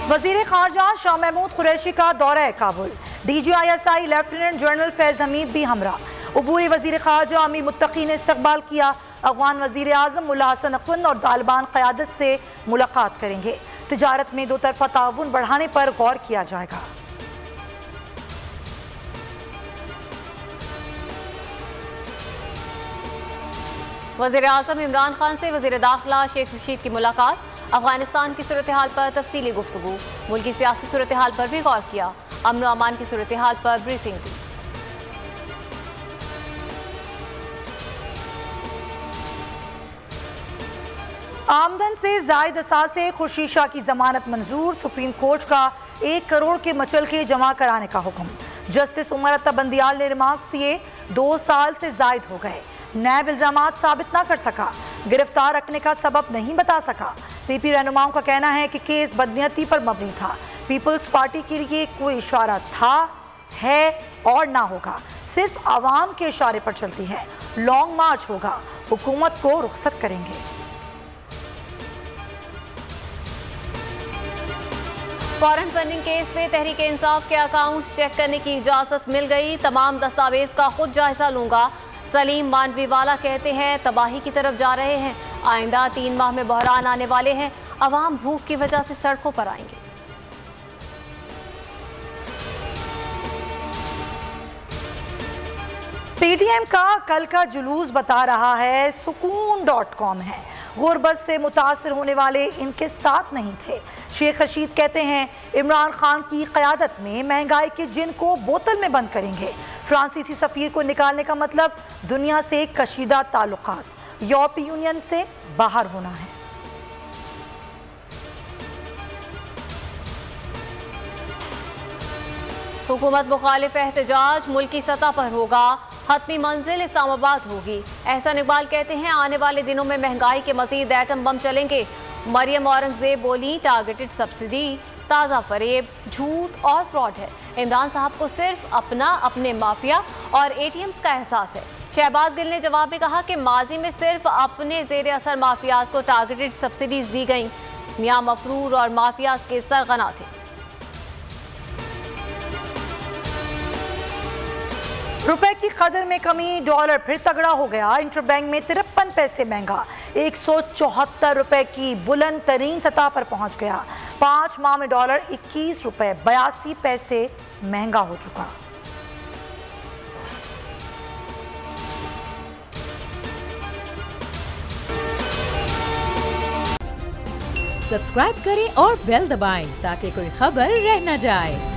वजीर खारजा शाह महमूद कुरैशी का दौरा Kabul. DGISI lieutenant general Faiz Hamid भी हमरा। अबूरी वजीर खारजा अमीर मुत्तकी ने इस्तकबाल किया। अफगान वजीर आजम मुल्ला हसन नकवी और तालिबान क़यादत से मुलाकात करेंगे। तिजारत में दो तरफा ताउन बढ़ाने पर गौर किया जाएगा। वज़ीर आज़म इमरान खान से वज़ीर दाखिला शेख रशीद की मुलाकात। अफगानिस्तान की सूरत हाल पर तफसीली गुफ्तगू। मुल्की सियासी सूरत हाल पर भी गौर किया। अमन व अमान की सूरत हाल पर ब्रीफिंग दी। आमदन से जायद असासे खुर्शीद शाह की जमानत मंजूर। सुप्रीम कोर्ट का 1 करोड़ के मचलके जमा कराने का हुक्म। जस्टिस उमर अत्ता बंदियाल ने रिमार्क्स दिए, 2 साल से जायद हो गए। नैब इल्जामात साबित ना कर सका, गिरफ्तार रखने का सबब नहीं बता सका। पीपी रहनुमाओं का कहना है कि केस बदनीयती पर मबनी था। पीपल्स पार्टी के लिए कोई इशारा था, है और ना होगा। सिर्फ आवाम के इशारे पर चलती है। लॉन्ग मार्च होगा, हुकूमत को रुखसत करेंगे। फॉरेन फंडिंग केस में तहरीक इंसाफ के अकाउंट्स चेक करने की इजाजत मिल गई। तमाम दस्तावेज का खुद जायजा लूंगा। सलीम मांडवीवाला कहते हैं तबाही की तरफ जा रहे हैं। आइंदा 3 माह में बहरान आने वाले हैं। अवाम भूख की वजह से सड़कों पर आएंगे। PTM का कल का जुलूस बता रहा है सुकून.com है। गुर्बत से मुतासर होने वाले इनके साथ नहीं थे। शेख रशीद कहते हैं इमरान खान की क़यादत में महंगाई के जिन को बोतल में बंद करेंगे। फ्रांसीसी सफीर को निकालने का मतलब दुनिया से कशीदा ताल्लुकात, यूरोपीय यूनियन से बाहर होना है। हुकूमत मुखालिफ एहतजाज मुल्की सतह पर होगा। हतमी मंजिल इस्लामाबाद होगी। एहसान इकबाल कहते हैं आने वाले दिनों में महंगाई के मजीद एटम बम चलेंगे। मरियम औरंगजेब बोली टारगेटेड सब्सिडी ताज़ा फरेब, झूठ और फ्रॉड है। इमरान साहब को सिर्फ अपने माफिया और ATMs का एहसास है। शहबाज गिल ने जवाब में कहा कि माजी में सिर्फ अपने जेर असर माफियाज को टारगेटेड सब्सिडीज दी गई। मियां मफरूर और माफियाज के सरगना थे। रुपए की कदर में कमी, डॉलर फिर तगड़ा हो गया। इंटरबैंक में 53 पैसे महंगा, 174 रुपए की बुलंद तरीन सतह पर पहुंच गया। 5 माह में डॉलर 21 रुपए 82 पैसे महंगा हो चुका। सब्सक्राइब करें और बेल दबाएं ताकि कोई खबर रह न जाए।